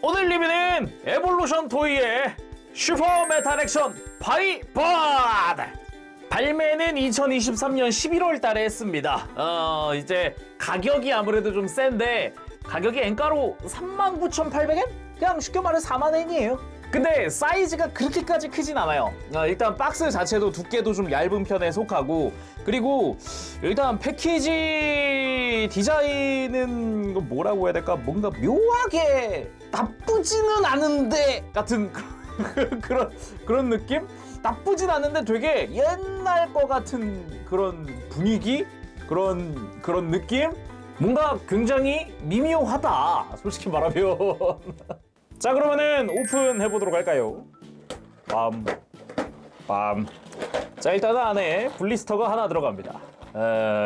오늘 리뷰는 에볼루션 토이의 슈퍼 메탈 액션 파이버드! 발매는 2023년 11월 달에 했습니다. 이제 가격이 아무래도 좀 센데 가격이 엔가로 39,800엔? 그냥 쉽게 말해 4만엔이에요. 근데 사이즈가 그렇게까지 크진 않아요. 일단 박스 자체도 두께도 좀 얇은 편에 속하고, 그리고 일단 패키지 디자인은 뭐라고 해야 될까? 뭔가 묘하게 나쁘지는 않은데 같은 그런 느낌? 나쁘진 않은데 되게 옛날 거 같은 그런 분위기? 그런 느낌? 뭔가 굉장히 미묘하다, 솔직히 말하면. 자, 그러면은 오픈해보도록 할까요? 빰. 자, 일단 안에 블리스터가 하나 들어갑니다.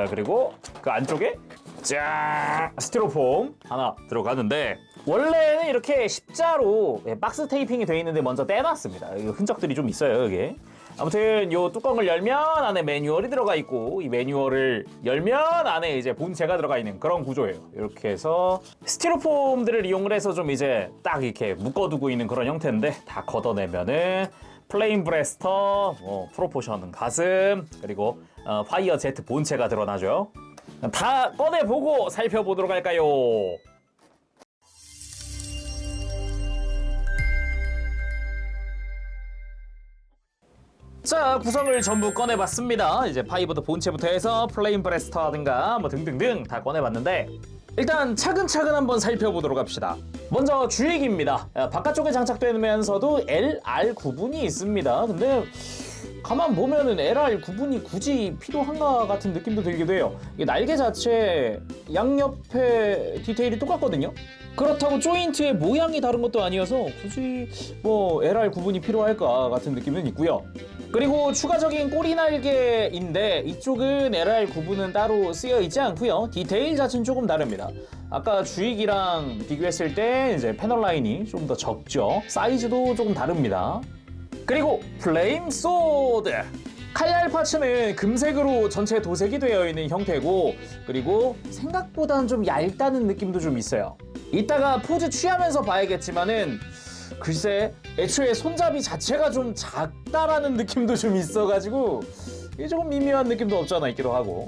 그리고 그 안쪽에 짠! 스티로폼 하나 들어가는데, 원래는 이렇게 십자로 박스 테이핑이 되어 있는데 먼저 떼놨습니다. 흔적들이 좀 있어요, 여기. 아무튼 요 뚜껑을 열면 안에 매뉴얼이 들어가 있고, 이 매뉴얼을 열면 안에 이제 본체가 들어가 있는 그런 구조예요. 이렇게 해서 스티로폼들을 이용을 해서 좀 이제 딱 이렇게 묶어두고 있는 그런 형태인데, 다 걷어내면은 플레임 브레스터, 프로포션 가슴, 그리고 파이어 제트 본체가 드러나죠. 다 꺼내보고 살펴보도록 할까요? 자, 구성을 전부 꺼내봤습니다. 이제 파이버드 본체부터 해서 플레임 브레스터든가 뭐 등등등 다 꺼내봤는데, 일단 차근차근 한번 살펴보도록 합시다. 먼저 주익입니다. 바깥쪽에 장착되면서도 LR 구분이 있습니다. 근데 가만 보면은 LR 구분이 굳이 필요한가 같은 느낌도 들기도 해요. 이게 날개 자체 양옆에 디테일이 똑같거든요. 그렇다고 조인트의 모양이 다른 것도 아니어서 굳이 뭐 LR 구분이 필요할까 같은 느낌은 있고요. 그리고 추가적인 꼬리 날개인데, 이쪽은 LR 구분은 따로 쓰여 있지 않고요. 디테일 자체는 조금 다릅니다. 아까 주익이랑 비교했을 때 이제 패널 라인이 좀 더 적죠. 사이즈도 조금 다릅니다. 그리고 플레임 소드! 칼날 파츠는 금색으로 전체 도색이 되어 있는 형태고, 그리고 생각보다는 좀 얇다는 느낌도 좀 있어요. 이따가 포즈 취하면서 봐야겠지만은, 글쎄, 애초에 손잡이 자체가 좀 작다라는 느낌도 좀 있어가지고 이게 조금 미묘한 느낌도 없지 않아 있기도 하고.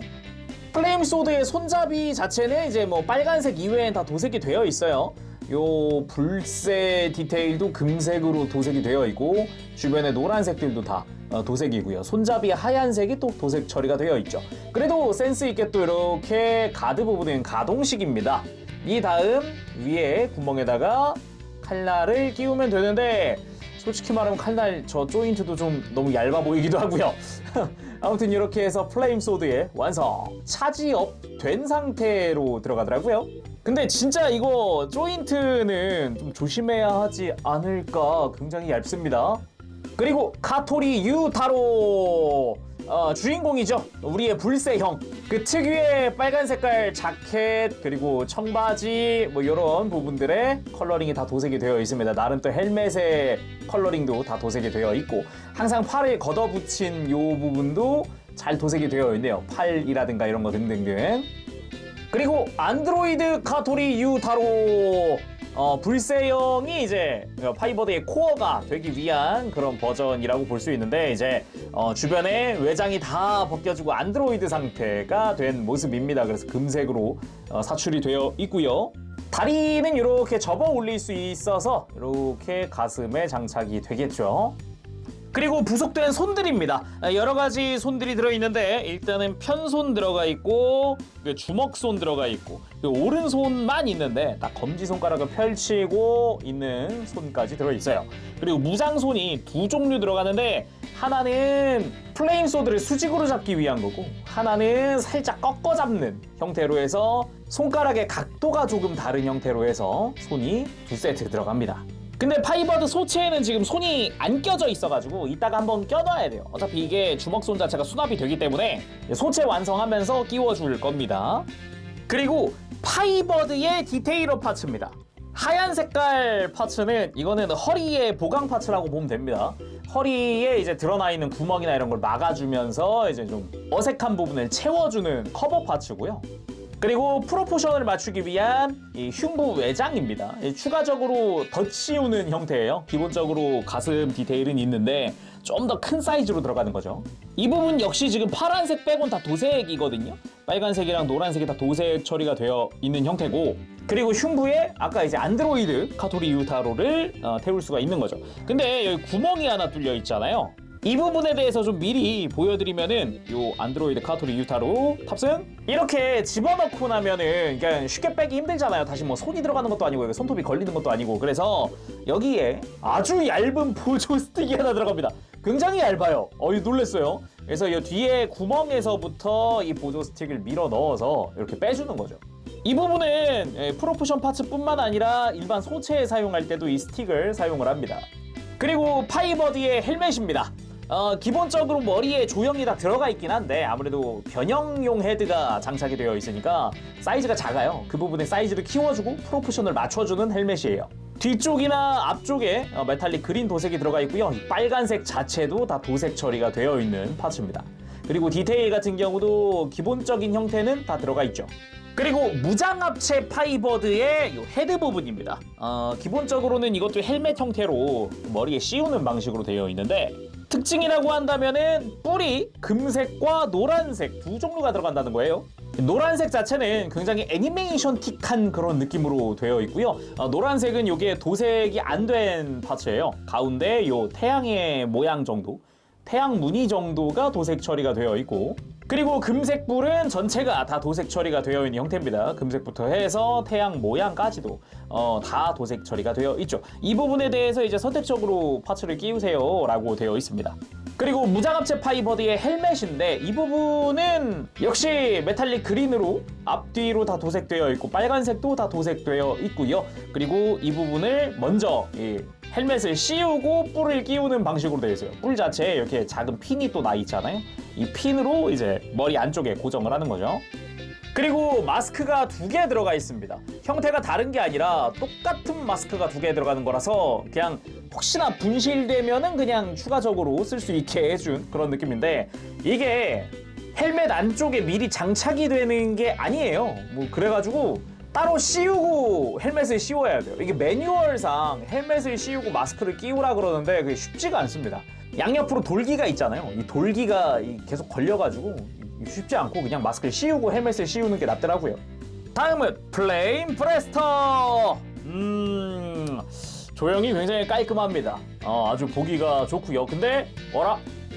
플레임 소드의 손잡이 자체는 이제 뭐 빨간색 이외엔 다 도색이 되어 있어요. 요 불새 디테일도 금색으로 도색이 되어 있고, 주변에 노란색들도 다 도색이고요. 손잡이 하얀색이 또 도색 처리가 되어 있죠. 그래도 센스 있게 또 이렇게 가드 부분은 가동식입니다. 이 다음 위에 구멍에다가 칼날을 끼우면 되는데, 솔직히 말하면 칼날 저 조인트도 좀 너무 얇아 보이기도 하고요. 아무튼 이렇게 해서 플레임 소드의 완성! 차지업 된 상태로 들어가더라고요. 근데 진짜 이거 조인트는 좀 조심해야 하지 않을까, 굉장히 얇습니다. 그리고 카토리 유타로! 주인공이죠. 우리의 불새형. 그 특유의 빨간 색깔 자켓, 그리고 청바지, 뭐 이런 부분들의 컬러링이 다 도색이 되어 있습니다. 나름 또 헬멧의 컬러링도 다 도색이 되어 있고, 항상 팔을 걷어붙인 요 부분도 잘 도색이 되어 있네요. 팔이라든가 이런 거 등등등. 그리고 안드로이드 카토리 유타로! 불새형이 이제 파이버드의 코어가 되기 위한 그런 버전이라고 볼 수 있는데, 이제 주변에 외장이 다 벗겨지고 안드로이드 상태가 된 모습입니다. 그래서 금색으로 사출이 되어 있고요. 다리는 이렇게 접어 올릴 수 있어서 이렇게 가슴에 장착이 되겠죠. 그리고 부속된 손들입니다. 여러 가지 손들이 들어있는데, 일단은 편손 들어가 있고, 주먹손 들어가 있고, 오른손만 있는데 딱 검지손가락을 펼치고 있는 손까지 들어있어요. 그리고 무장손이 두 종류 들어가는데, 하나는 플레임 소드를 수직으로 잡기 위한 거고, 하나는 살짝 꺾어 잡는 형태로 해서 손가락의 각도가 조금 다른 형태로 해서 손이 두 세트 들어갑니다. 근데 파이버드 소체에는 지금 손이 안 껴져 있어가지고 이따가 한번 껴놔야 돼요. 어차피 이게 주먹손 자체가 수납이 되기 때문에 소체 완성하면서 끼워줄 겁니다. 그리고 파이버드의 디테일러 파츠입니다. 하얀 색깔 파츠는, 이거는 허리의 보강 파츠라고 보면 됩니다. 허리에 이제 드러나 있는 구멍이나 이런 걸 막아주면서 이제 좀 어색한 부분을 채워주는 커버 파츠고요. 그리고 프로포션을 맞추기 위한 이 흉부 외장입니다. 추가적으로 덧씌우는 형태예요. 기본적으로 가슴 디테일은 있는데 좀 더 큰 사이즈로 들어가는 거죠. 이 부분 역시 지금 파란색 빼곤 다 도색이거든요. 빨간색이랑 노란색이 다 도색 처리가 되어 있는 형태고, 그리고 흉부에 아까 이제 안드로이드 카토리 유타로를 태울 수가 있는 거죠. 근데 여기 구멍이 하나 뚫려 있잖아요. 이 부분에 대해서 좀 미리 보여드리면은 요 안드로이드 카토리 유타로 탑승. 이렇게 집어넣고 나면은 그냥 쉽게 빼기 힘들잖아요. 다시 뭐 손이 들어가는 것도 아니고 손톱이 걸리는 것도 아니고, 그래서 여기에 아주 얇은 보조 스틱이 하나 들어갑니다. 굉장히 얇아요. 놀랬어요. 그래서 이 뒤에 구멍에서부터 이 보조 스틱을 밀어 넣어서 이렇게 빼주는 거죠. 이 부분은 프로포션 파츠뿐만 아니라 일반 소체에 사용할 때도 이 스틱을 사용을 합니다. 그리고 파이버드의 헬멧입니다. 기본적으로 머리에 조형이 다 들어가 있긴 한데 아무래도 변형용 헤드가 장착이 되어 있으니까 사이즈가 작아요. 그 부분의 사이즈를 키워주고 프로포션을 맞춰주는 헬멧이에요. 뒤쪽이나 앞쪽에 메탈릭 그린 도색이 들어가 있고요. 이 빨간색 자체도 다 도색 처리가 되어 있는 파츠입니다. 그리고 디테일 같은 경우도 기본적인 형태는 다 들어가 있죠. 그리고 무장합체 파이버드의 요 헤드 부분입니다. 기본적으로는 이것도 헬멧 형태로 머리에 씌우는 방식으로 되어 있는데, 특징이라고 한다면은 뿔이 금색과 노란색 두 종류가 들어간다는 거예요. 노란색 자체는 굉장히 애니메이션틱한 그런 느낌으로 되어 있고요. 노란색은 이게 도색이 안 된 파츠예요. 가운데 요 태양의 모양 정도, 태양 무늬 정도가 도색 처리가 되어 있고, 그리고 금색 뿔은 전체가 다 도색 처리가 되어 있는 형태입니다. 금색부터 해서 태양 모양까지도 다 도색 처리가 되어 있죠. 이 부분에 대해서 이제 선택적으로 파츠를 끼우세요 라고 되어 있습니다. 그리고 무장합체 파이버드의 헬멧인데 이 부분은 역시 메탈릭 그린으로 앞뒤로 다 도색되어 있고 빨간색도 다 도색되어 있고요. 그리고 이 부분을 먼저 헬멧을 씌우고 뿔을 끼우는 방식으로 되어 있어요. 뿔 자체에 이렇게 작은 핀이 또 나 있잖아요. 이 핀으로 이제 머리 안쪽에 고정을 하는 거죠. 그리고 마스크가 2개 들어가 있습니다. 형태가 다른 게 아니라 똑같은 마스크가 2개 들어가는 거라서 그냥 혹시나 분실되면은 그냥 추가적으로 쓸 수 있게 해준 그런 느낌인데, 이게 헬멧 안쪽에 미리 장착이 되는 게 아니에요. 뭐 그래가지고 따로 씌우고 헬멧을 씌워야 돼요. 이게 매뉴얼상 헬멧을 씌우고 마스크를 끼우라 그러는데 그게 쉽지가 않습니다. 양옆으로 돌기가 있잖아요. 이 돌기가 계속 걸려가지고 쉽지 않고 그냥 마스크를 씌우고 헬멧을 씌우는 게 낫더라고요. 다음은 플레임 브레스터. 조형이 굉장히 깔끔합니다. 아주 보기가 좋고요. 근데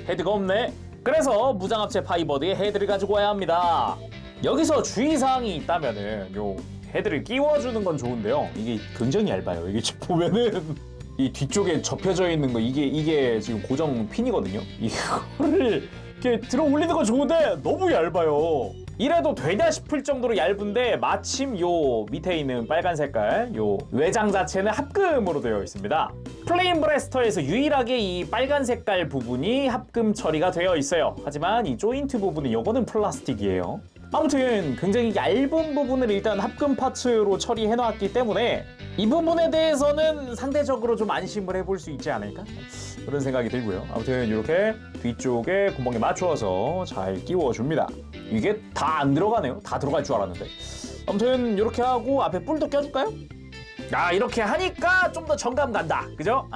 헤드가 없네. 그래서 무장합체 파이버드의 헤드를 가지고 와야 합니다. 여기서 주의사항이 있다면은 요 헤드를 끼워주는 건 좋은데요. 이게 굉장히 얇아요. 이게 지금 보면은 이 뒤쪽에 접혀져 있는 거 이게 지금 고정 핀이거든요. 이거를 이렇게 들어 올리는 건 좋은데 너무 얇아요. 이래도 되냐 싶을 정도로 얇은데 마침 요 밑에 있는 빨간 색깔 요 외장 자체는 합금으로 되어 있습니다. 플레임 브레스터에서 유일하게 이 빨간 색깔 부분이 합금 처리가 되어 있어요. 하지만 이 조인트 부분은 요거는 플라스틱이에요. 아무튼 굉장히 얇은 부분을 일단 합금 파츠로 처리해 놨기 때문에 이 부분에 대해서는 상대적으로 좀 안심을 해볼 수 있지 않을까? 그런 생각이 들고요. 아무튼 이렇게 뒤쪽에 구멍에 맞추어서 잘 끼워줍니다. 이게 다 안 들어가네요. 다 들어갈 줄 알았는데. 아무튼 이렇게 하고 앞에 뿔도 껴줄까요? 이렇게 하니까 좀 더 정감 간다. 그죠?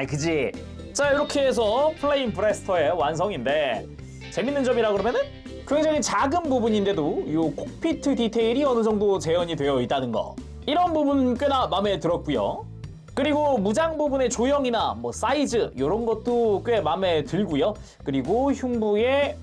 그지? 자, 이렇게 해서 플레임 브레스터의 완성인데, 재밌는 점이라 그러면은 굉장히 작은 부분인데도 이 콕피트 디테일이 어느 정도 재현이 되어 있다는 거, 이런 부분 꽤나 마음에 들었고요. 그리고 무장 부분의 조형이나 뭐 사이즈 이런 것도 꽤 마음에 들고요. 그리고 흉부의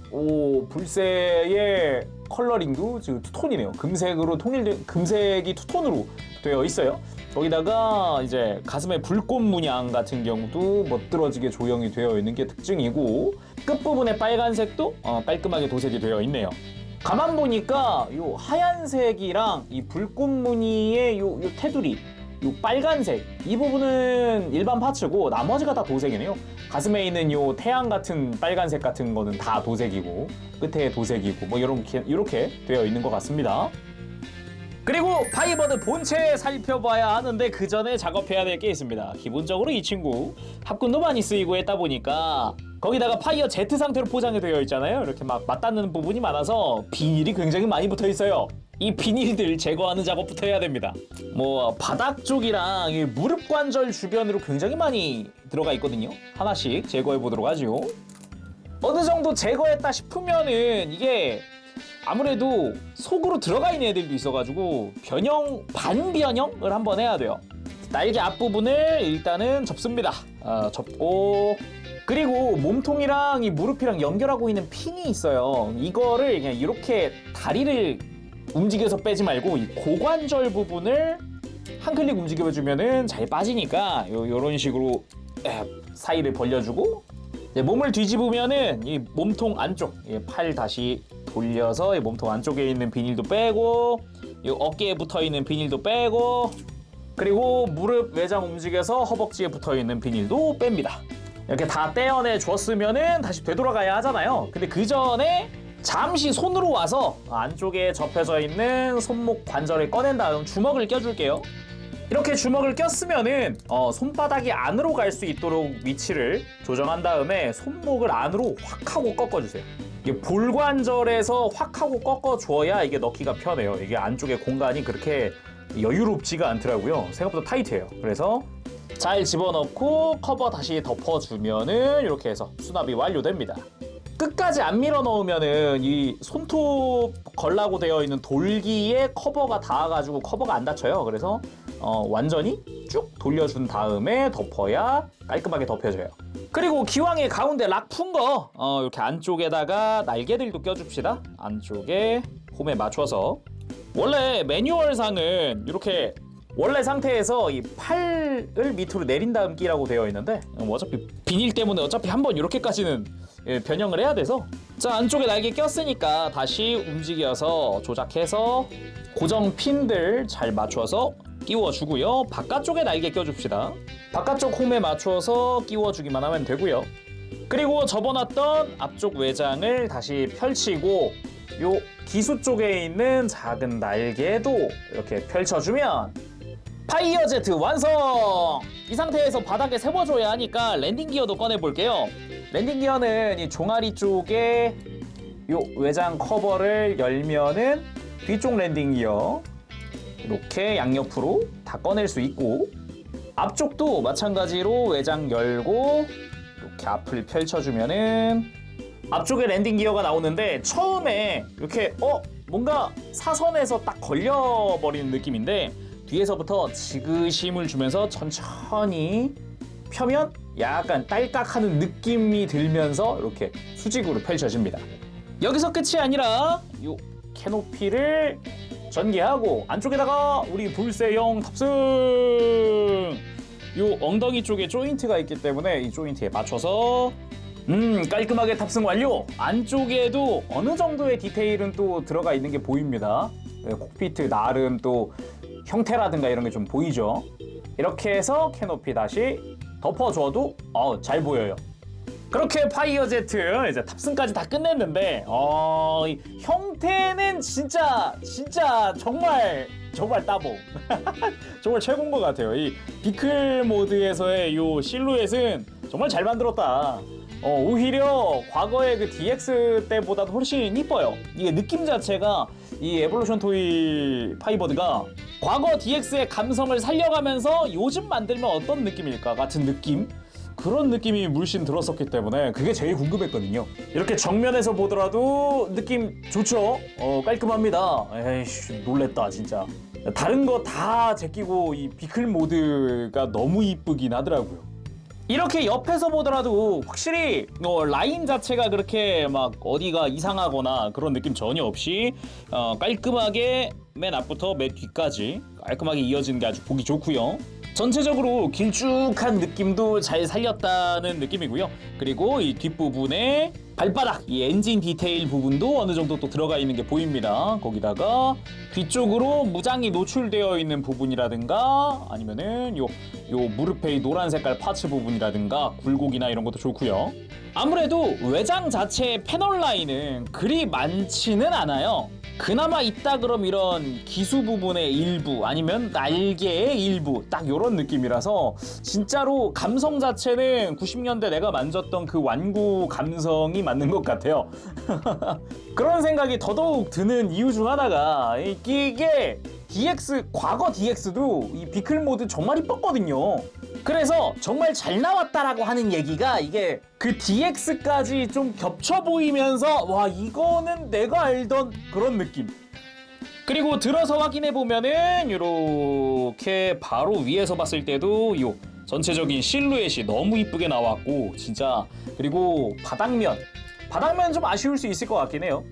불새의 컬러링도 지금 투톤이네요. 금색으로 통일된, 금색이 투톤으로 되어 있어요. 거기다가 이제 가슴에 불꽃 문양 같은 경우도 멋들어지게 조형이 되어 있는 게 특징이고, 끝부분의 빨간색도 깔끔하게 도색이 되어 있네요. 가만 보니까 요 하얀색이랑 이 불꽃 무늬의 요 테두리, 요 빨간색, 이 부분은 일반 파츠고 나머지가 다 도색이네요. 가슴에 있는 요 태양 같은 빨간색 같은 거는 다 도색이고, 끝에 도색이고, 뭐 이렇게 되어 있는 것 같습니다. 그리고 파이버드 본체 살펴봐야 하는데 그 전에 작업해야 될 게 있습니다. 기본적으로 이 친구 합금도 많이 쓰이고 했다 보니까 거기다가 파이어 Z 상태로 포장이 되어 있잖아요. 이렇게 막 맞닿는 부분이 많아서 비닐이 굉장히 많이 붙어 있어요. 이 비닐들 제거하는 작업부터 해야 됩니다. 뭐 바닥 쪽이랑 이 무릎 관절 주변으로 굉장히 많이 들어가 있거든요. 하나씩 제거해 보도록 하죠. 어느 정도 제거했다 싶으면은 이게 아무래도 속으로 들어가 있는 애들도 있어가지고 반변형을 한번 해야 돼요. 날개 앞부분을 일단은 접습니다. 접고, 그리고 몸통이랑 이 무릎이랑 연결하고 있는 핀이 있어요. 이거를 그냥 이렇게 다리를 움직여서 빼지 말고 이 고관절 부분을 한 클릭 움직여주면은 잘 빠지니까 요런 식으로 사이를 벌려주고, 몸을 뒤집으면은 이 몸통 안쪽, 팔 다시 돌려서 이 몸통 안쪽에 있는 비닐도 빼고, 이 어깨에 붙어 있는 비닐도 빼고, 그리고 무릎 외장 움직여서 허벅지에 붙어 있는 비닐도 뺍니다. 이렇게 다 떼어내 줬으면은 다시 되돌아가야 하잖아요. 근데 그 전에 잠시 손으로 와서 안쪽에 접혀져 있는 손목 관절을 꺼낸 다음 주먹을 껴줄게요. 이렇게 주먹을 꼈으면은 손바닥이 안으로 갈 수 있도록 위치를 조정한 다음에 손목을 안으로 확 하고 꺾어주세요. 이게 볼관절에서 확 하고 꺾어줘야 이게 넣기가 편해요. 이게 안쪽에 공간이 그렇게 여유롭지가 않더라고요. 생각보다 타이트해요. 그래서 잘 집어넣고 커버 다시 덮어주면은 이렇게 해서 수납이 완료됩니다. 끝까지 안 밀어 넣으면은 이 손톱 걸라고 되어 있는 돌기에 커버가 닿아가지고 커버가 안 닫혀요. 그래서 완전히 쭉 돌려준 다음에 덮어야 깔끔하게 덮여져요. 그리고 기왕에 가운데 락 푼 거 이렇게 안쪽에다가 날개들도 껴줍시다. 안쪽에 홈에 맞춰서. 원래 매뉴얼상은 이렇게 원래 상태에서 이 팔을 밑으로 내린 다음 끼라고 되어 있는데 어차피 비닐 때문에 어차피 한번 이렇게까지는 변형을 해야 돼서, 자, 안쪽에 날개 꼈으니까 다시 움직여서 조작해서 고정 핀들 잘 맞춰서 끼워주고요. 바깥쪽에 날개 껴줍시다. 바깥쪽 홈에 맞춰서 끼워주기만 하면 되고요. 그리고 접어놨던 앞쪽 외장을 다시 펼치고 요 기수 쪽에 있는 작은 날개도 이렇게 펼쳐주면 파이어 제트 완성! 이 상태에서 바닥에 세워줘야 하니까 랜딩 기어도 꺼내볼게요. 랜딩 기어는 이 종아리 쪽에 요 외장 커버를 열면은 뒤쪽 랜딩 기어 이렇게 양옆으로 다 꺼낼 수 있고, 앞쪽도 마찬가지로 외장 열고 이렇게 앞을 펼쳐주면은 앞쪽에 랜딩 기어가 나오는데, 처음에 이렇게 뭔가 사선에서 딱 걸려버리는 느낌인데 뒤에서부터 지그심을 주면서 천천히 펴면 약간 딸깍하는 느낌이 들면서 이렇게 수직으로 펼쳐집니다. 여기서 끝이 아니라 이 캐노피를 전개하고 안쪽에다가 우리 불새형 탑승! 이 엉덩이 쪽에 조인트가 있기 때문에 이 조인트에 맞춰서 깔끔하게 탑승 완료! 안쪽에도 어느 정도의 디테일은 또 들어가 있는 게 보입니다. 콕피트 나름 또 형태라든가 이런 게 좀 보이죠. 이렇게 해서 캐노피 다시 덮어줘도 잘 보여요. 그렇게 파이어 제트 이제 탑승까지 다 끝냈는데 이 형태는 진짜 정말 따봉. 정말 최고인 것 같아요. 이 비클 모드에서의 이 실루엣은 정말 잘 만들었다. 오히려 과거의 그 DX 때보다도 훨씬 이뻐요. 이게 느낌 자체가 이 에볼루션 토이 파이버드가 과거 DX의 감성을 살려가면서 요즘 만들면 어떤 느낌일까 같은 느낌? 그런 느낌이 물씬 들었었기 때문에 그게 제일 궁금했거든요. 이렇게 정면에서 보더라도 느낌 좋죠? 깔끔합니다. 에이씨, 놀랬다 진짜. 다른 거 다 제끼고 이 비클 모드가 너무 이쁘긴 하더라고요. 이렇게 옆에서 보더라도 확실히 라인 자체가 그렇게 막 어디가 이상하거나 그런 느낌 전혀 없이 깔끔하게 맨 앞부터 맨 뒤까지 깔끔하게 이어지는 게 아주 보기 좋고요. 전체적으로 길쭉한 느낌도 잘 살렸다는 느낌이고요. 그리고 이 뒷부분에 발바닥, 이 엔진 디테일 부분도 어느 정도 또 들어가 있는 게 보입니다. 거기다가 뒤쪽으로 무장이 노출되어 있는 부분이라든가 아니면은 요 무릎에 노란 색깔 파츠 부분이라든가 굴곡이나 이런 것도 좋고요. 아무래도 외장 자체의 패널 라인은 그리 많지는 않아요. 그나마 있다 그럼 이런 기수 부분의 일부 아니면 날개의 일부 딱 요런 느낌이라서 진짜로 감성 자체는 90년대 내가 만졌던 그 완구 감성이 맞는 것 같아요. 그런 생각이 더더욱 드는 이유 중 하나가 이게 DX 과거 DX도 이 비클 모드 정말 이뻤거든요. 그래서 정말 잘 나왔다라고 하는 얘기가 이게 그 DX까지 좀 겹쳐 보이면서 와 이거는 내가 알던 그런 느낌. 그리고 들어서 확인해 보면은 이렇게 바로 위에서 봤을 때도 요 전체적인 실루엣이 너무 이쁘게 나왔고 진짜. 그리고 바닥면 좀 아쉬울 수 있을 것 같긴 해요.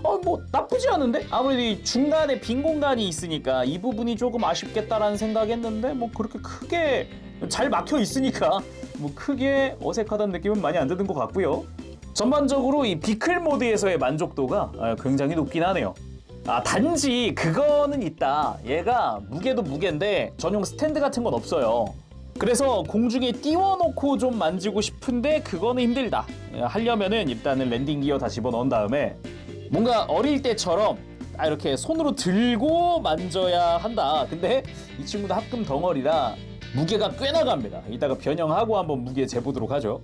뭐 나쁘지 않은데? 아무래도 이 중간에 빈 공간이 있으니까 이 부분이 조금 아쉽겠다라는 생각했는데 뭐 그렇게 크게 잘 막혀 있으니까 뭐 크게 어색하다는 느낌은 많이 안 드는 것 같고요. 전반적으로 이 비클 모드에서의 만족도가 굉장히 높긴 하네요. 단지 그거는 있다. 얘가 무게도 무게인데 전용 스탠드 같은 건 없어요. 그래서 공중에 띄워놓고 좀 만지고 싶은데 그거는 힘들다. 하려면은 일단은 랜딩 기어 다 집어넣은 다음에 뭔가 어릴 때처럼 이렇게 손으로 들고 만져야 한다. 근데 이 친구도 합금 덩어리라 무게가 꽤 나갑니다. 이따가 변형하고 한번 무게 재보도록 하죠.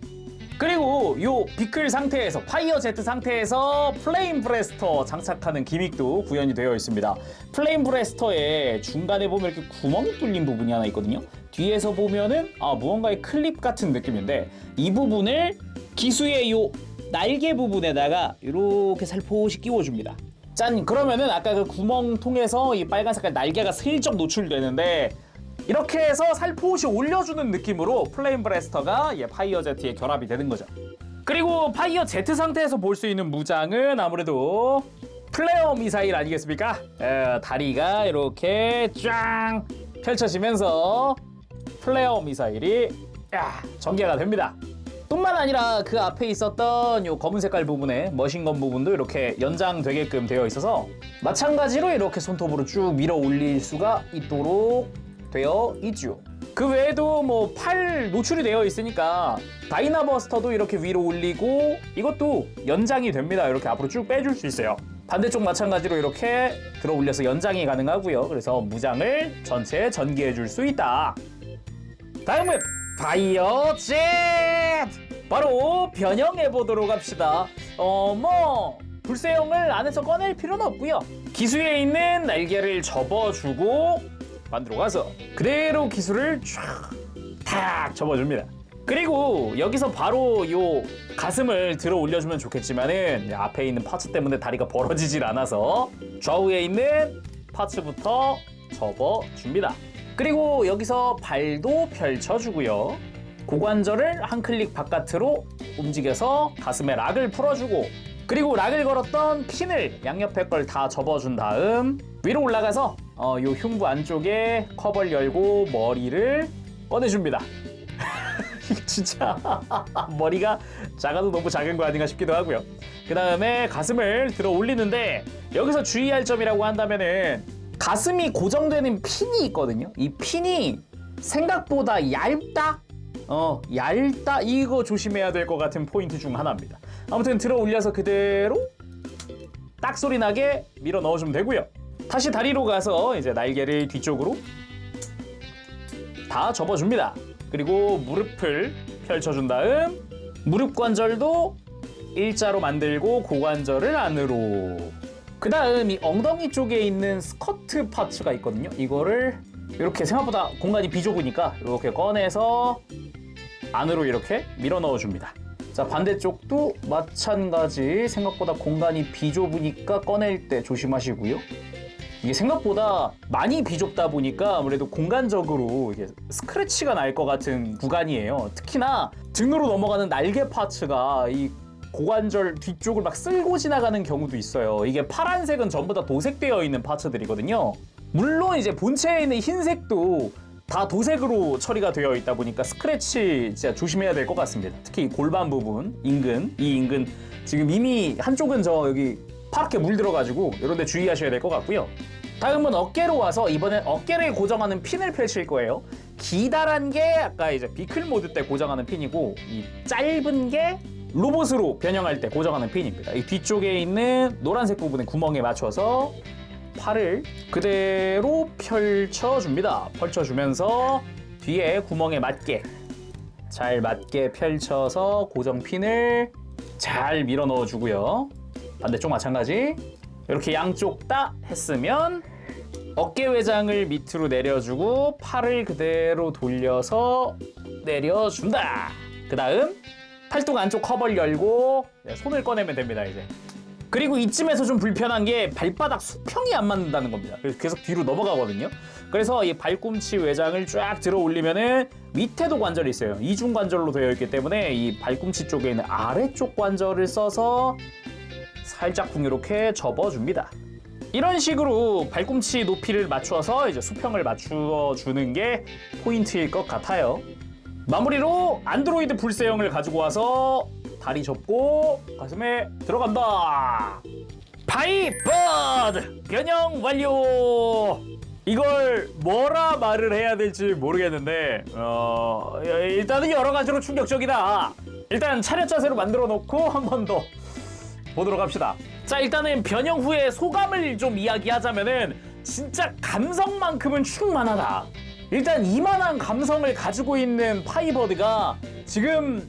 그리고 요 비클 상태에서 파이어 제트 상태에서 플레임 브레스터 장착하는 기믹도 구현이 되어 있습니다. 플레임 브레스터의 중간에 보면 이렇게 구멍이 뚫린 부분이 하나 있거든요. 뒤에서 보면은 무언가의 클립 같은 느낌인데 이 부분을 기수의 요 날개 부분에다가 이렇게 살포시 끼워줍니다. 짠! 그러면은 아까 그 구멍 통해서 이 빨간 색깔 날개가 슬쩍 노출되는데 이렇게 해서 살포시 올려주는 느낌으로 플레임 브레스터가 파이어 제트에 결합이 되는 거죠. 그리고 파이어 제트 상태에서 볼 수 있는 무장은 아무래도 플레어 미사일 아니겠습니까? 다리가 이렇게 쫙 펼쳐지면서 플레어 미사일이 전개가 됩니다. 뿐만 아니라 그 앞에 있었던 요 검은 색깔 부분에 머신건 부분도 이렇게 연장되게끔 되어 있어서 마찬가지로 이렇게 손톱으로 쭉 밀어 올릴 수가 있도록 되어 있죠. 그 외에도 뭐 팔 노출이 되어 있으니까 다이나버스터도 이렇게 위로 올리고 이것도 연장이 됩니다. 이렇게 앞으로 쭉 빼줄 수 있어요. 반대쪽 마찬가지로 이렇게 들어 올려서 연장이 가능하고요. 그래서 무장을 전체 전개해 줄 수 있다. 다음은 파이어 제트! 바로 변형해 보도록 합시다. 뭐 불새형을 안에서 꺼낼 필요는 없고요. 기수에 있는 날개를 접어주고 만들어 가서 그대로 기수를 쫙 접어줍니다. 그리고 여기서 바로 요 가슴을 들어 올려주면 좋겠지만은 앞에 있는 파츠 때문에 다리가 벌어지질 않아서 좌우에 있는 파츠부터 접어줍니다. 그리고 여기서 발도 펼쳐주고요. 고관절을 한 클릭 바깥으로 움직여서 가슴에 락을 풀어주고 그리고 락을 걸었던 핀을 양옆에 걸 다 접어준 다음 위로 올라가서 요 흉부 안쪽에 커버를 열고 머리를 꺼내줍니다. 진짜 머리가 작아도 너무 작은 거 아닌가 싶기도 하고요. 그 다음에 가슴을 들어 올리는데 여기서 주의할 점이라고 한다면은 가슴이 고정되는 핀이 있거든요. 이 핀이 생각보다 얇다? 얇다? 이거 조심해야 될 것 같은 포인트 중 하나입니다. 아무튼 들어 올려서 그대로 딱 소리 나게 밀어 넣어주면 되고요. 다시 다리로 가서 이제 날개를 뒤쪽으로 다 접어줍니다. 그리고 무릎을 펼쳐준 다음 무릎 관절도 일자로 만들고 고관절을 안으로. 그 다음 이 엉덩이 쪽에 있는 스커트 파츠가 있거든요. 이거를 이렇게 생각보다 공간이 비좁으니까 이렇게 꺼내서 안으로 이렇게 밀어 넣어줍니다. 자, 반대쪽도 마찬가지. 생각보다 공간이 비좁으니까 꺼낼 때 조심하시고요. 이게 생각보다 많이 비좁다 보니까 아무래도 공간적으로 이게 스크래치가 날 것 같은 구간이에요. 특히나 등으로 넘어가는 날개 파츠가 이 고관절 뒤쪽을 막 쓸고 지나가는 경우도 있어요. 이게 파란색은 전부 다 도색되어 있는 파츠들이거든요. 물론 이제 본체에 있는 흰색도 다 도색으로 처리가 되어 있다 보니까 스크래치 진짜 조심해야 될 것 같습니다. 특히 골반 부분, 인근, 이 인근 지금 이미 한쪽은 저 여기 파랗게 물들어가지고 이런 데 주의하셔야 될 것 같고요. 다음은 어깨로 와서 이번엔 어깨를 고정하는 핀을 펼칠 거예요. 기다란 게 아까 이제 비클 모드 때 고정하는 핀이고 이 짧은 게 로봇으로 변형할 때 고정하는 핀입니다. 이 뒤쪽에 있는 노란색 부분의 구멍에 맞춰서 팔을 그대로 펼쳐줍니다. 펼쳐주면서 뒤에 구멍에 맞게 잘 맞게 펼쳐서 고정 핀을 잘 밀어 넣어주고요. 반대쪽 마찬가지. 이렇게 양쪽 다 했으면 어깨 외장을 밑으로 내려주고 팔을 그대로 돌려서 내려준다. 그 다음 팔뚝 안쪽 커버를 열고 손을 꺼내면 됩니다. 이제 그리고 이쯤에서 좀 불편한 게 발바닥 수평이 안 맞는다는 겁니다. 그래서 계속 뒤로 넘어가거든요. 그래서 이 발꿈치 외장을 쫙 들어 올리면은 밑에도 관절이 있어요. 이중 관절로 되어 있기 때문에 이 발꿈치 쪽에 있는 아래쪽 관절을 써서 살짝 이렇게 접어줍니다. 이런 식으로 발꿈치 높이를 맞춰서 이제 수평을 맞추어 주는 게 포인트일 것 같아요. 마무리로 안드로이드 불세형을 가지고 와서 다리 접고 가슴에 들어간다. 파이버드 변형 완료. 이걸 뭐라 말을 해야 될지 모르겠는데 일단은 여러 가지로 충격적이다. 일단 차렷 자세로 만들어 놓고 한 번 더 보도록 합시다. 자, 일단은 변형 후의 소감을 좀 이야기하자면은 진짜 감성만큼은 충만하다. 일단 이만한 감성을 가지고 있는 파이버드가 지금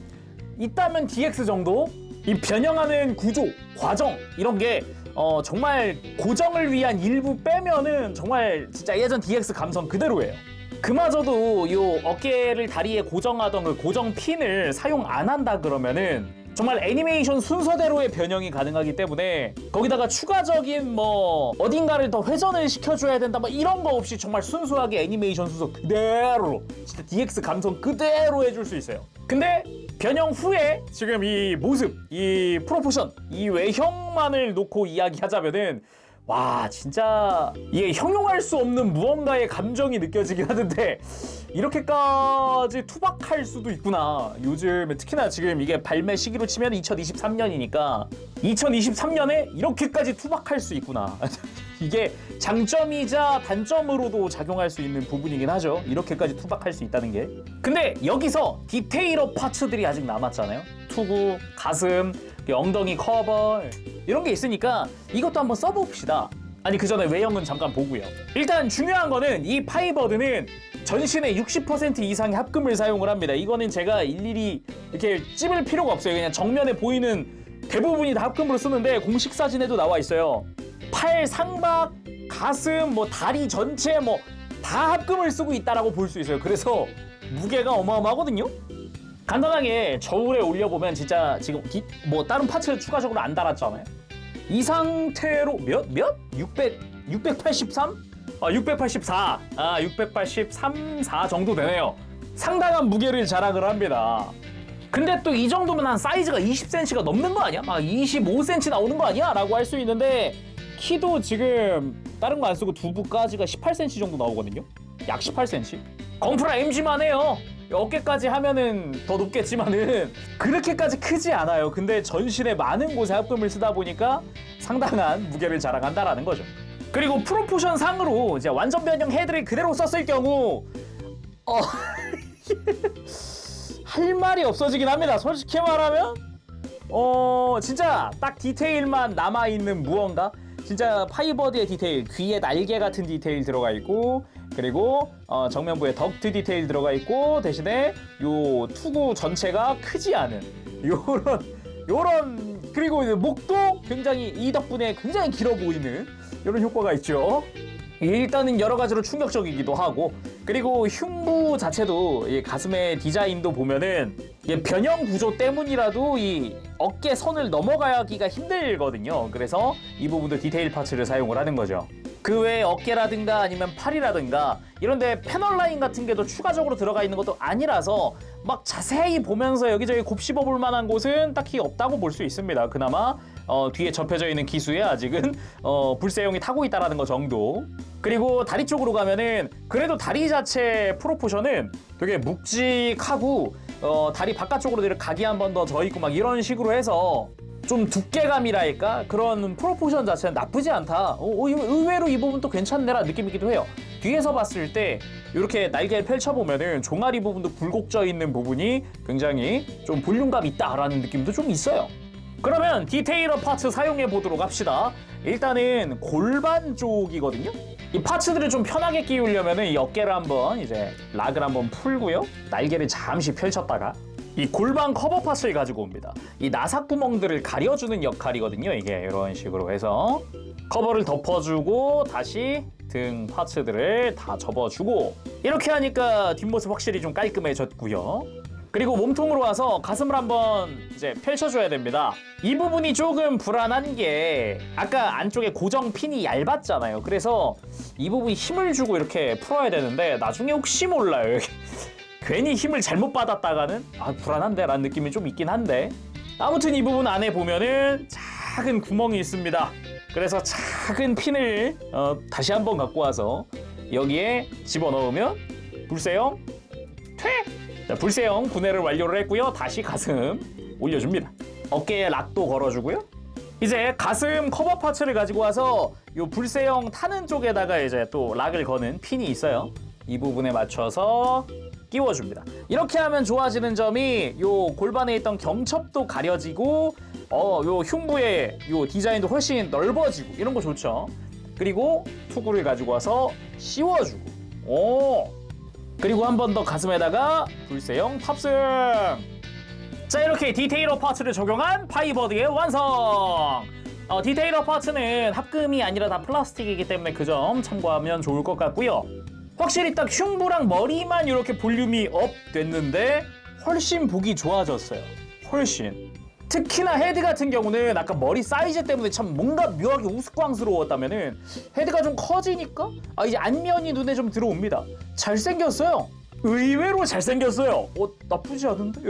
있다면 DX 정도? 이 변형하는 구조, 과정 이런 게 정말 고정을 위한 일부 빼면은 정말 진짜 예전 DX 감성 그대로예요. 그마저도 요 어깨를 다리에 고정하던 그 고정 핀을 사용 안 한다 그러면은 정말 애니메이션 순서대로의 변형이 가능하기 때문에 거기다가 추가적인 뭐 어딘가를 더 회전을 시켜줘야 된다 뭐 이런 거 없이 정말 순수하게 애니메이션 순서 그대로 진짜 DX 감성 그대로 해줄 수 있어요. 근데 변형 후에 지금 이 모습, 이 프로포션, 이 외형만을 놓고 이야기하자면은 와 진짜 이게 형용할 수 없는 무언가의 감정이 느껴지긴 하는데 이렇게까지 투박할 수도 있구나. 요즘 특히나 지금 이게 발매 시기로 치면 2023년이니까 2023년에 이렇게까지 투박할 수 있구나. 이게 장점이자 단점으로도 작용할 수 있는 부분이긴 하죠. 이렇게까지 투박할 수 있다는 게. 근데 여기서 디테일업 파츠들이 아직 남았잖아요. 투구, 가슴, 엉덩이 커버 이런 게 있으니까 이것도 한번 써봅시다. 아니 그 전에 외형은 잠깐 보고요. 일단 중요한 거는 이 파이버드는 전신의 60% 이상의 합금을 사용을 합니다. 이거는 제가 일일이 이렇게 찝을 필요가 없어요. 그냥 정면에 보이는 대부분이 다 합금으로 쓰는데 공식 사진에도 나와 있어요. 팔 상박, 가슴, 뭐 다리 전체 뭐 다 합금을 쓰고 있다라고 볼 수 있어요. 그래서 무게가 어마어마하거든요. 간단하게 저울에 올려보면 진짜 지금 뭐 다른 파츠 추가적으로 안 달았잖아요. 이 상태로 몇? 683? 684. 683, 4 정도 되네요. 상당한 무게를 자랑을 합니다. 근데 또 이 정도면 한 사이즈가 20cm가 넘는 거 아니야? 막 25cm 나오는 거 아니야? 라고 할 수 있는데 키도 지금 다른 거 안 쓰고 두부까지가 18cm 정도 나오거든요. 약 18cm. 건프라 MG만 해요. 어깨까지 하면은 더 높겠지만은 그렇게까지 크지 않아요. 근데 전신에 많은 곳에 합금을 쓰다 보니까 상당한 무게를 자랑한다라는 거죠. 그리고 프로포션 상으로 이제 완전 변형 헤드를 그대로 썼을 경우 할 말이 없어지긴 합니다. 솔직히 말하면 진짜 딱 디테일만 남아있는 무언가 진짜 파이버드의 디테일, 귀에 날개 같은 디테일 들어가 있고 그리고 정면부에 덕트 디테일 들어가 있고 대신에 요 투구 전체가 크지 않은 요런 그리고 목도 굉장히 이 덕분에 굉장히 길어 보이는 이런 효과가 있죠. 일단은 여러 가지로 충격적이기도 하고 그리고 흉부 자체도 이 가슴의 디자인도 보면은 변형 구조 때문이라도 이 어깨 선을 넘어가기가 힘들거든요. 그래서 이 부분도 디테일 파츠를 사용을 하는 거죠. 그 외에 어깨라든가 아니면 팔이라든가 이런데 패널 라인 같은 게 더 추가적으로 들어가 있는 것도 아니라서 막 자세히 보면서 여기저기 곱씹어 볼 만한 곳은 딱히 없다고 볼 수 있습니다. 그나마 뒤에 접혀져 있는 기수에 아직은 불세형이 타고 있다라는 거 정도. 그리고 다리 쪽으로 가면은 그래도 다리 자체 프로포션은 되게 묵직하고 다리 바깥쪽으로 각이 한 번 더 져 있고 막 이런 식으로 해서 좀 두께감이랄까 그런 프로포션 자체는 나쁘지 않다. 의외로 이 부분도 괜찮네라는 느낌이기도 해요. 뒤에서 봤을 때 이렇게 날개를 펼쳐보면은 종아리 부분도 굴곡져 있는 부분이 굉장히 좀 볼륨감 있다라는 느낌도 좀 있어요. 그러면 디테일러 파츠 사용해 보도록 합시다. 일단은 골반 쪽이거든요. 이 파츠들을 좀 편하게 끼우려면은 이 어깨를 한번 이제 락을 한번 풀고요. 날개를 잠시 펼쳤다가 이 골반 커버 파츠를 가지고 옵니다. 이 나사 구멍들을 가려주는 역할이거든요. 이게 이런 식으로 해서 커버를 덮어주고 다시 등 파츠들을 다 접어주고 이렇게 하니까 뒷모습 확실히 좀 깔끔해졌고요. 그리고 몸통으로 와서 가슴을 한번 이제 펼쳐줘야 됩니다. 이 부분이 조금 불안한 게 아까 안쪽에 고정 핀이 얇았잖아요. 그래서 이 부분이 힘을 주고 이렇게 풀어야 되는데 나중에 혹시 몰라요. 괜히 힘을 잘못 받았다가는 불안한데 라는 느낌이 좀 있긴 한데 아무튼 이 부분 안에 보면은 작은 구멍이 있습니다. 그래서 작은 핀을 다시 한번 갖고 와서 여기에 집어넣으면 불새형 퇴! 자, 불새형 분해를 완료를 했고요. 다시 가슴 올려줍니다. 어깨에 락도 걸어주고요. 이제 가슴 커버 파츠를 가지고 와서 이 불새형 타는 쪽에다가 이제 또 락을 거는 핀이 있어요. 이 부분에 맞춰서 끼워줍니다. 이렇게 하면 좋아지는 점이 요 골반에 있던 경첩도 가려지고 요 흉부의 요 디자인도 훨씬 넓어지고 이런 거 좋죠. 그리고 투구를 가지고 와서 씌워주고 그리고 한 번 더 가슴에다가 불새형 탑승. 자, 이렇게 디테일러 파츠를 적용한 파이버드의 완성. 디테일러 파츠는 합금이 아니라 다 플라스틱이기 때문에 그 점 참고하면 좋을 것 같고요. 확실히 딱 흉부랑 머리만 이렇게 볼륨이 업 됐는데 훨씬 보기 좋아졌어요. 훨씬. 특히나 헤드 같은 경우는 아까 머리 사이즈 때문에 참 뭔가 묘하게 우스꽝스러웠다면은 헤드가 좀 커지니까 이제 안면이 눈에 좀 들어옵니다. 잘생겼어요. 의외로 잘생겼어요. 나쁘지 않은데?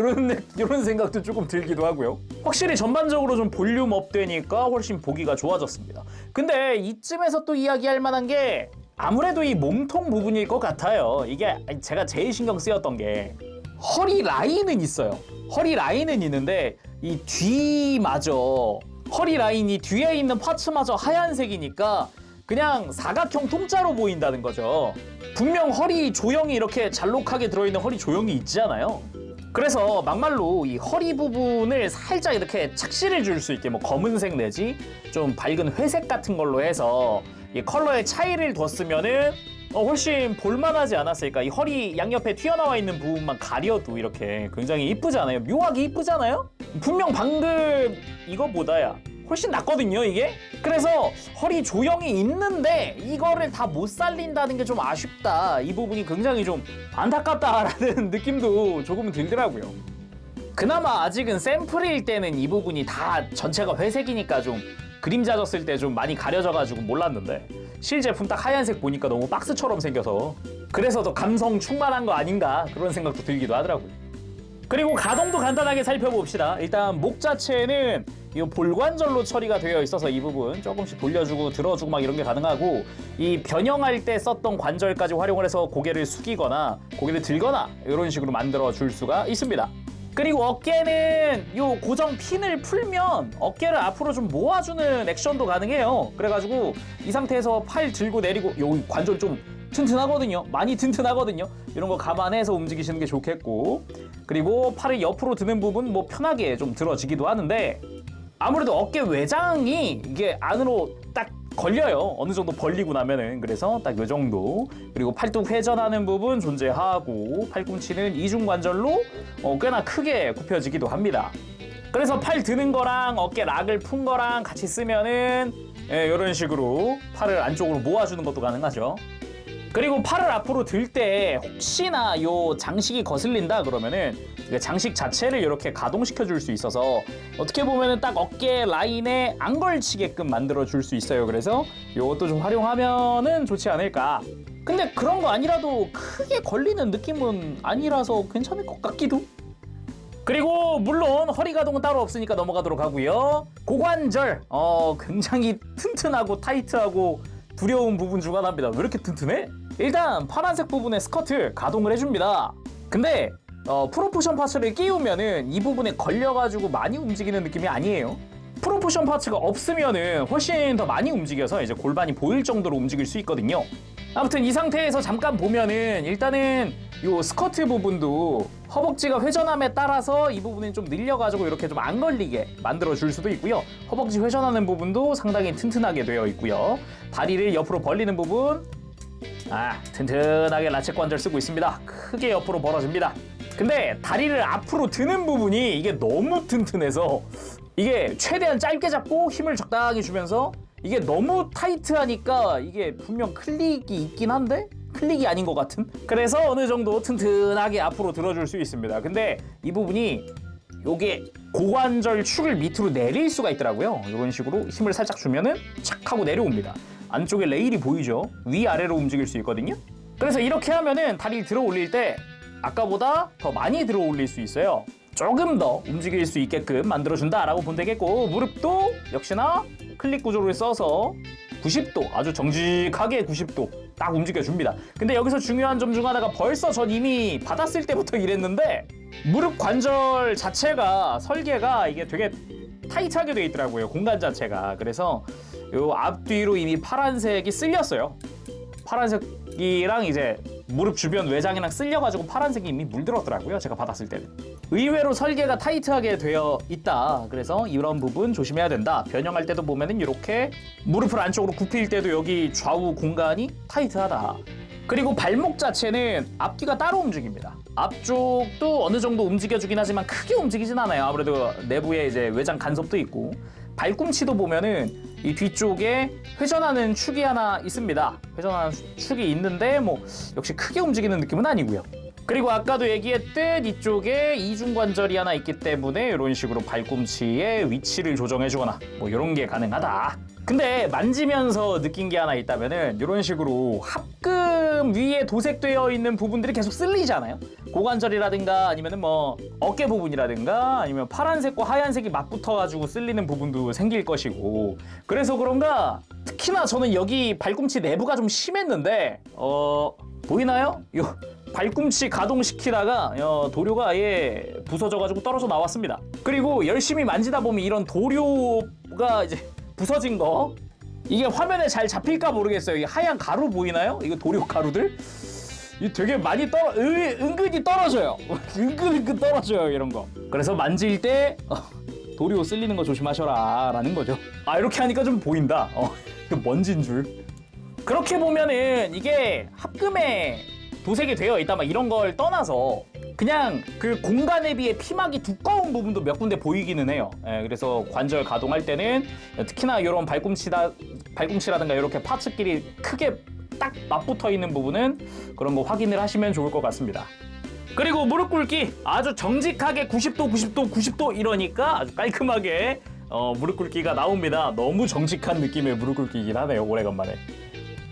이런 생각도 조금 들기도 하고요. 확실히 전반적으로 좀 볼륨 업 되니까 훨씬 보기가 좋아졌습니다. 근데 이쯤에서 또 이야기할 만한 게 아무래도 이 몸통 부분일 것 같아요. 이게 제가 제일 신경 쓰였던 게 허리 라인은 있어요. 허리 라인은 있는데 이 뒤마저 허리 라인이 뒤에 있는 파츠마저 하얀색이니까 그냥 사각형 통짜로 보인다는 거죠. 분명 허리 조형이 이렇게 잘록하게 들어있는 허리 조형이 있잖아요. 그래서 막말로 이 허리 부분을 살짝 이렇게 착시를 줄 수 있게 뭐 검은색 내지 좀 밝은 회색 같은 걸로 해서 이 컬러의 차이를 뒀으면은 훨씬 볼만하지 않았을까. 이 허리 양옆에 튀어나와 있는 부분만 가려도 이렇게 굉장히 이쁘지 않아요? 묘하게 이쁘지 않아요? 분명 방금 이거보다야 훨씬 낫거든요, 이게? 그래서 허리 조형이 있는데 이거를 다 못 살린다는 게 좀 아쉽다. 이 부분이 굉장히 좀 안타깝다라는 느낌도 조금 들더라고요. 그나마 아직은 샘플일 때는 이 부분이 다 전체가 회색이니까 좀 그림자졌을 때 좀 많이 가려져가지고 몰랐는데 실제품 딱 하얀색 보니까 너무 박스처럼 생겨서 그래서 더 감성 충만한 거 아닌가 그런 생각도 들기도 하더라고요. 그리고 가동도 간단하게 살펴봅시다. 일단 목 자체는 이 볼관절로 처리가 되어 있어서 이 부분 조금씩 돌려주고 들어주고 막 이런 게 가능하고 이 변형할 때 썼던 관절까지 활용을 해서 고개를 숙이거나 고개를 들거나 이런 식으로 만들어 줄 수가 있습니다. 그리고 어깨는 요 고정 핀을 풀면 어깨를 앞으로 좀 모아주는 액션도 가능해요. 그래가지고 이 상태에서 팔 들고 내리고 요 관절 좀 튼튼하거든요. 많이 튼튼하거든요. 이런 거 감안해서 움직이시는 게 좋겠고 그리고 팔을 옆으로 드는 부분 뭐 편하게 좀 들어지기도 하는데 아무래도 어깨 외장이 이게 안으로 딱 걸려요. 어느 정도 벌리고 나면은. 그래서 딱 요 정도. 그리고 팔뚝 회전하는 부분 존재하고 팔꿈치는 이중관절로 꽤나 크게 굽혀지기도 합니다. 그래서 팔 드는 거랑 어깨 락을 푼 거랑 같이 쓰면은 이런 식으로 팔을 안쪽으로 모아주는 것도 가능하죠. 그리고 팔을 앞으로 들 때 혹시나 요 장식이 거슬린다 그러면은 장식 자체를 이렇게 가동시켜 줄 수 있어서 어떻게 보면은 딱 어깨 라인에 안 걸치게끔 만들어 줄 수 있어요. 그래서 요것도 좀 활용하면은 좋지 않을까. 근데 그런 거 아니라도 크게 걸리는 느낌은 아니라서 괜찮을 것 같기도. 그리고 물론 허리 가동은 따로 없으니까 넘어가도록 하고요. 고관절 굉장히 튼튼하고 타이트하고 두려운 부분 중 하나입니다. 왜 이렇게 튼튼해? 일단 파란색 부분에 스커트 가동을 해줍니다. 근데 프로포션 파츠를 끼우면은 이 부분에 걸려가지고 많이 움직이는 느낌이 아니에요. 프로포션 파츠가 없으면은 훨씬 더 많이 움직여서 이제 골반이 보일 정도로 움직일 수 있거든요. 아무튼 이 상태에서 잠깐 보면은 일단은 요 스커트 부분도 허벅지가 회전함에 따라서 이 부분은 좀 늘려가지고 이렇게 좀 안 걸리게 만들어 줄 수도 있고요. 허벅지 회전하는 부분도 상당히 튼튼하게 되어 있고요. 다리를 옆으로 벌리는 부분 튼튼하게 라쳇 관절 쓰고 있습니다. 크게 옆으로 벌어집니다. 근데 다리를 앞으로 드는 부분이 이게 너무 튼튼해서 이게 최대한 짧게 잡고 힘을 적당히 주면서 이게 너무 타이트하니까 이게 분명 클릭이 있긴 한데 클릭이 아닌 것 같은? 그래서 어느 정도 튼튼하게 앞으로 들어줄 수 있습니다. 근데 이 부분이 요게 고관절 축을 밑으로 내릴 수가 있더라고요. 이런 식으로 힘을 살짝 주면은 착 하고 내려옵니다. 안쪽에 레일이 보이죠? 위아래로 움직일 수 있거든요. 그래서 이렇게 하면은 다리를 들어 올릴 때 아까보다 더 많이 들어 올릴 수 있어요. 조금 더 움직일 수 있게끔 만들어준다라고 보면 되겠고, 무릎도 역시나 클릭 구조를 써서 90도, 아주 정직하게 90도 딱 움직여줍니다. 근데 여기서 중요한 점 중 하나가 벌써 전 이미 받았을 때부터 이랬는데 무릎 관절 자체가 설계가 이게 되게 타이트하게 돼 있더라고요. 공간 자체가. 그래서 요 앞뒤로 이미 파란색이 쓸렸어요. 파란색이랑 이제 무릎 주변 외장이랑 쓸려가지고 파란색이 이미 물들었더라고요. 제가 받았을 때는. 의외로 설계가 타이트하게 되어 있다. 그래서 이런 부분 조심해야 된다. 변형할 때도 보면은 이렇게 무릎을 안쪽으로 굽힐 때도 여기 좌우 공간이 타이트하다. 그리고 발목 자체는 앞뒤가 따로 움직입니다. 앞쪽도 어느 정도 움직여주긴 하지만 크게 움직이진 않아요. 아무래도 내부에 이제 외장 간섭도 있고. 발꿈치도 보면은 이 뒤쪽에 회전하는 축이 하나 있습니다. 회전하는 축이 있는데 뭐 역시 크게 움직이는 느낌은 아니고요. 그리고 아까도 얘기했듯 이쪽에 이중관절이 하나 있기 때문에 이런 식으로 발꿈치의 위치를 조정해주거나 뭐 이런 게 가능하다. 근데 만지면서 느낀 게 하나 있다면은 이런 식으로 합금 위에 도색되어 있는 부분들이 계속 쓸리잖아요. 고관절이라든가 아니면은 뭐 어깨 부분이라든가 아니면 파란색과 하얀색이 맞붙어가지고 쓸리는 부분도 생길 것이고, 그래서 그런가 특히나 저는 여기 발꿈치 내부가 좀 심했는데 보이나요? 요 발꿈치 가동시키다가 도료가 아예 부서져가지고 떨어져 나왔습니다. 그리고 열심히 만지다 보면 이런 도료가 이제 부서진 거, 이게 화면에 잘 잡힐까 모르겠어요. 이 하얀 가루 보이나요? 이거 도료 가루들? 이 되게 많이 은근히 떨어져요. 은근 떨어져요, 이런 거. 그래서 만질 때 도료 쓸리는 거 조심하셔라 라는 거죠. 이렇게 하니까 좀 보인다. 먼지인 줄. 그렇게 보면은 이게 합금에 도색이 되어 있다 막 이런 걸 떠나서 그냥 그 공간에 비해 피막이 두꺼운 부분도 몇 군데 보이기는 해요. 그래서 관절 가동할 때는 특히나 이런 발꿈치라든가 이렇게 파츠끼리 크게 딱 맞붙어 있는 부분은 그런 거 확인을 하시면 좋을 것 같습니다. 그리고 무릎 꿇기 아주 정직하게 90도 90도 90도 이러니까 아주 깔끔하게 무릎 꿇기가 나옵니다. 너무 정직한 느낌의 무릎 꿇기이긴 하네요. 오래간만에.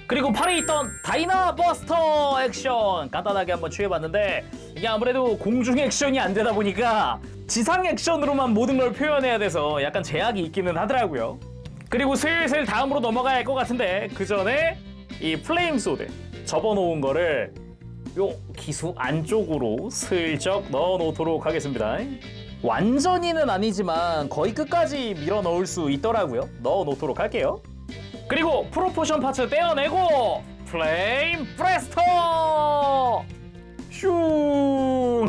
그리고 팔에 있던 다이나버스터 액션 간단하게 한번 취해봤는데, 이게 아무래도 공중 액션이 안 되다 보니까 지상 액션으로만 모든 걸 표현해야 돼서 약간 제약이 있기는 하더라고요. 그리고 슬슬 다음으로 넘어가야 할 것 같은데, 그 전에 이 플레임 소드 접어놓은 거를 요 기수 안쪽으로 슬쩍 넣어 놓도록 하겠습니다. 완전히는 아니지만 거의 끝까지 밀어 넣을 수 있더라고요. 넣어 놓도록 할게요. 그리고 프로포션 파츠 떼어내고 플레임 브레스터 슝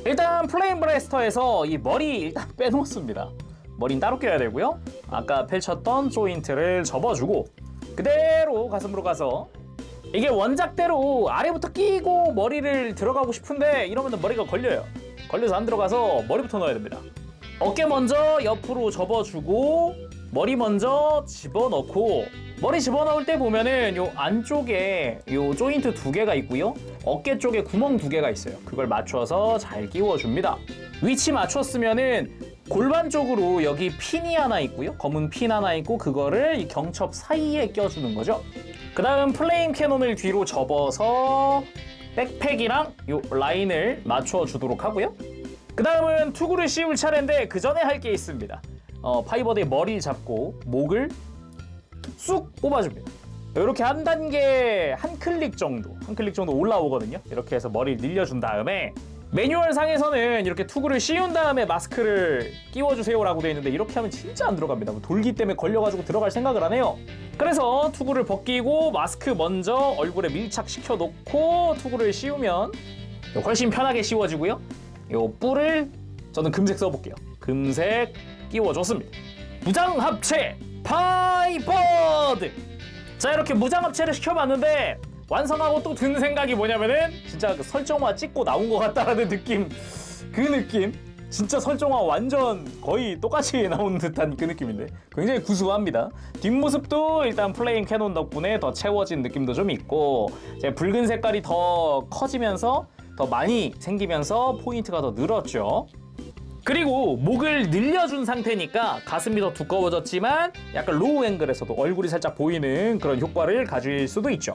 일단 플레임 브레스터에서 이 머리 일단 빼놓습니다. 머리는 따로 껴야 되고요. 아까 펼쳤던 조인트를 접어주고 그대로 가슴으로 가서, 이게 원작대로 아래부터 끼고 머리를 들어가고 싶은데 이러면 머리가 걸려요. 걸려서 안 들어가서 머리부터 넣어야 됩니다. 어깨 먼저 옆으로 접어주고 머리 먼저 집어넣고, 머리 집어넣을 때 보면은 요 안쪽에 요 조인트 2개가 있고요. 어깨 쪽에 구멍 2개가 있어요. 그걸 맞춰서 잘 끼워줍니다. 위치 맞췄으면은 골반 쪽으로 여기 핀이 하나 있고요. 검은 핀 하나 있고 그거를 이 경첩 사이에 껴주는 거죠. 그 다음 플레임 캐논을 뒤로 접어서 백팩이랑 요 라인을 맞춰주도록 하고요. 그 다음은 투구를 씌울 차례인데 그 전에 할 게 있습니다. 파이버드의 머리를 잡고 목을 쑥 뽑아줍니다. 이렇게 한 단계 한 클릭 정도 올라오거든요. 이렇게 해서 머리를 늘려준 다음에 매뉴얼 상에서는 이렇게 투구를 씌운 다음에 마스크를 끼워주세요라고 되어 있는데 이렇게 하면 진짜 안 들어갑니다. 돌기 때문에 걸려가지고 들어갈 생각을 안 해요. 그래서 투구를 벗기고 마스크 먼저 얼굴에 밀착시켜 놓고 투구를 씌우면 훨씬 편하게 씌워지고요. 요 뿔을 저는 금색 써볼게요. 금색 끼워줬습니다. 무장합체 파이버드. 자, 이렇게 무장합체를 시켜봤는데 완성하고 또 드는 생각이 뭐냐면은 진짜 그 설정화 찍고 나온 것 같다라는 느낌. 그 느낌 진짜 설정화 완전 거의 똑같이 나온 듯한 그 느낌인데 굉장히 구수합니다. 뒷모습도 일단 플레임 캐논 덕분에 더 채워진 느낌도 좀 있고 이제 붉은 색깔이 더 커지면서 더 많이 생기면서 포인트가 더 늘었죠. 그리고 목을 늘려준 상태니까 가슴이 더 두꺼워졌지만 약간 로우 앵글에서도 얼굴이 살짝 보이는 그런 효과를 가질 수도 있죠.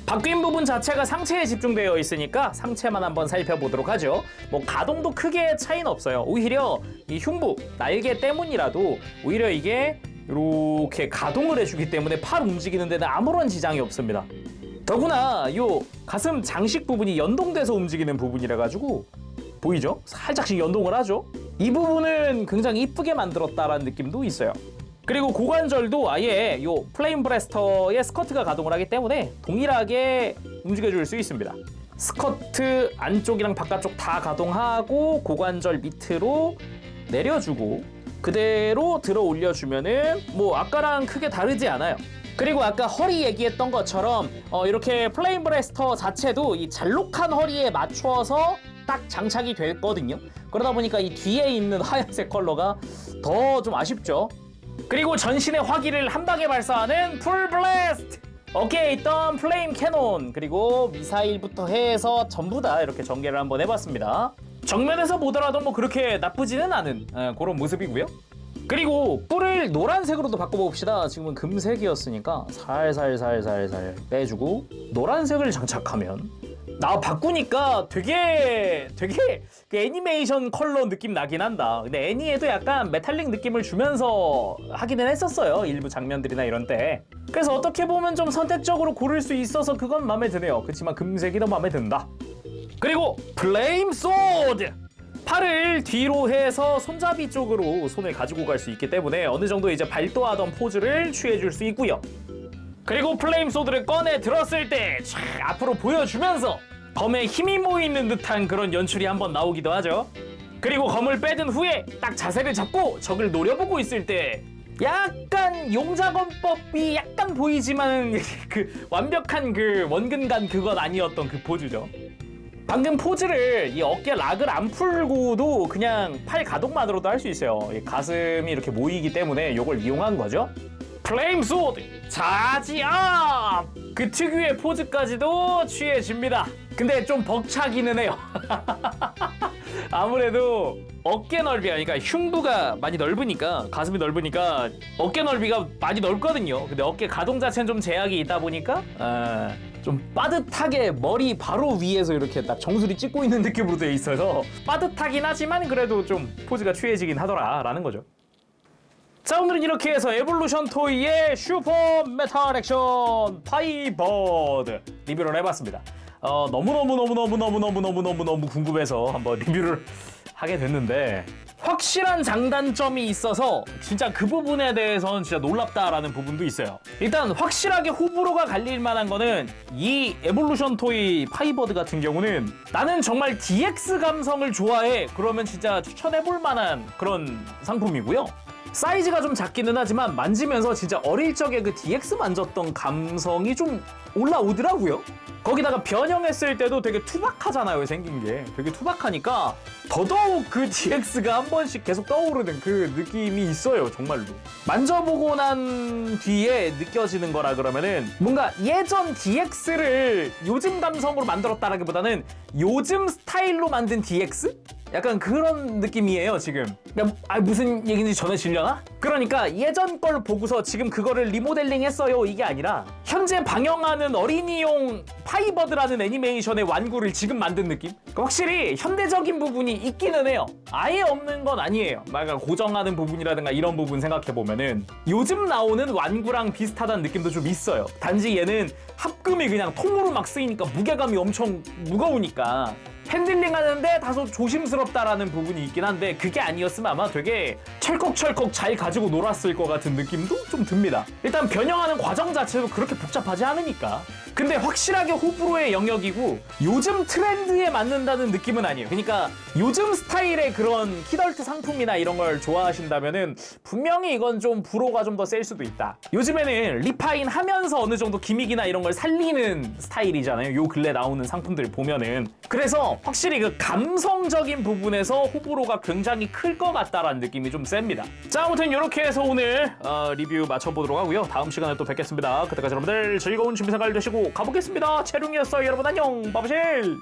바뀐 부분 자체가 상체에 집중되어 있으니까 상체만 한번 살펴보도록 하죠. 뭐 가동도 크게 차이는 없어요. 오히려 이 흉부, 날개 때문이라도 오히려 이게 이렇게 가동을 해주기 때문에 팔 움직이는 데는 아무런 지장이 없습니다. 더구나 요 가슴 장식 부분이 연동돼서 움직이는 부분이라 가지고 보이죠? 살짝씩 연동을 하죠. 이 부분은 굉장히 이쁘게 만들었다라는 느낌도 있어요. 그리고 고관절도 아예 요 플레임 브레스터의 스커트가 가동을 하기 때문에 동일하게 움직여줄 수 있습니다. 스커트 안쪽이랑 바깥쪽 다 가동하고 고관절 밑으로 내려주고 그대로 들어 올려주면은 뭐 아까랑 크게 다르지 않아요. 그리고 아까 허리 얘기했던 것처럼 이렇게 플레임 브레스터 자체도 이 잘록한 허리에 맞춰서 딱 장착이 됐거든요. 그러다 보니까 이 뒤에 있는 하얀색 컬러가 더 좀 아쉽죠. 그리고 전신의 화기를 한 방에 발사하는 풀 블래스트! 어깨에 있던 플레임 캐논 그리고 미사일부터 해서 전부 다 이렇게 전개를 한번 해봤습니다. 정면에서 보더라도 뭐 그렇게 나쁘지는 않은 그런 모습이고요. 그리고 뿔을 노란색으로도 바꿔봅시다. 지금은 금색이었으니까 살살 빼주고 노란색을 장착하면 바꾸니까 되게 그 애니메이션 컬러 느낌 나긴 한다. 근데 애니에도 약간 메탈릭 느낌을 주면서 하기는 했었어요. 일부 장면들이나 이런 때. 그래서 어떻게 보면 좀 선택적으로 고를 수 있어서 그건 마음에 드네요. 그렇지만 금색이 더 마음에 든다. 그리고 플레임 소드! 팔을 뒤로 해서 손잡이 쪽으로 손을 가지고 갈 수 있기 때문에 어느 정도 이제 발도하던 포즈를 취해줄 수 있고요. 그리고 플레임 소드를 꺼내 들었을 때 앞으로 보여주면서 검에 힘이 모이는 듯한 그런 연출이 한번 나오기도 하죠. 그리고 검을 빼든 후에 딱 자세를 잡고 적을 노려보고 있을 때 약간 용자검법이 약간 보이지만 그 완벽한 그 원근간 그건 아니었던 그 포즈죠. 방금 포즈를 이 어깨 락을 안 풀고도 그냥 팔 가동만으로도 할 수 있어요. 이 가슴이 이렇게 모이기 때문에 이걸 이용한 거죠. 플레임 소드 자지압! 그 특유의 포즈까지도 취해집니다. 근데 좀 벅차기는 해요. 아무래도 어깨 넓이가 그러니까 흉부가 많이 넓으니까 가슴이 넓으니까 어깨 넓이가 많이 넓거든요. 근데 어깨 가동 자체는 좀 제약이 있다 보니까 좀 빠듯하게 머리 바로 위에서 이렇게 딱 정수리 찍고 있는 느낌으로 되어 있어서 빠듯하긴 하지만 그래도 좀 포즈가 취해지긴 하더라라는 거죠. 자, 오늘은 이렇게 해서 에볼루션 토이의 슈퍼 메탈 액션 파이버드 리뷰를 해봤습니다. 너무 궁금해서 한번 리뷰를 하게 됐는데 확실한 장단점이 있어서 진짜 그 부분에 대해서는 진짜 놀랍다라는 부분도 있어요. 일단 확실하게 호불호가 갈릴 만한 거는 이 에볼루션 토이 파이버드 같은 경우는 나는 정말 DX 감성을 좋아해 그러면 진짜 추천해볼 만한 그런 상품이고요. 사이즈가 좀 작기는 하지만 만지면서 진짜 어릴 적에 그 DX 만졌던 감성이 좀 올라오더라고요. 거기다가 변형했을 때도 되게 투박하잖아요. 생긴 게 되게 투박하니까 더더욱 그 DX가 한 번씩 계속 떠오르는 그 느낌이 있어요. 정말로 만져보고 난 뒤에 느껴지는 거라 그러면은 뭔가 예전 DX를 요즘 감성으로 만들었다라기보다는 요즘 스타일로 만든 DX? 약간 그런 느낌이에요 지금. 무슨 얘기인지 전해지려나? 그러니까 예전 걸 보고서 지금 그거를 리모델링 했어요 이게 아니라 현재 방영하는 어린이용 파이버드라는 애니메이션의 완구를 지금 만든 느낌? 확실히 현대적인 부분이 있기는 해요. 아예 없는 건 아니에요. 약간 고정하는 부분이라든가 이런 부분 생각해보면은 요즘 나오는 완구랑 비슷하다는 느낌도 좀 있어요. 단지 얘는 합금이 그냥 통으로 막 쓰이니까 무게감이 엄청 무거우니까 핸들링 하는데 다소 조심스럽다라는 부분이 있긴 한데 그게 아니었으면 아마 되게 철컥철컥 잘 가지고 놀았을 것 같은 느낌도 좀 듭니다. 일단 변형하는 과정 자체도 그렇게 복잡하지 않으니까. 근데 확실하게 호불호의 영역이고 요즘 트렌드에 맞는다는 느낌은 아니에요. 그러니까 요즘 스타일의 그런 키덜트 상품이나 이런 걸 좋아하신다면은 분명히 이건 좀 불호가 좀 더 셀 수도 있다. 요즘에는 리파인 하면서 어느 정도 기믹이나 이런 걸 살리는 스타일이잖아요. 요 근래 나오는 상품들 보면은. 그래서 확실히 그 감성적인 부분에서 호불호가 굉장히 클 것 같다라는 느낌이 좀 셉니다. 자, 아무튼 이렇게 해서 오늘 리뷰 마쳐보도록 하고요. 다음 시간에 또 뵙겠습니다. 그때까지 여러분들 즐거운 취미생활 되시고 가보겠습니다. 채룽이었어요. 여러분 안녕. 바보실.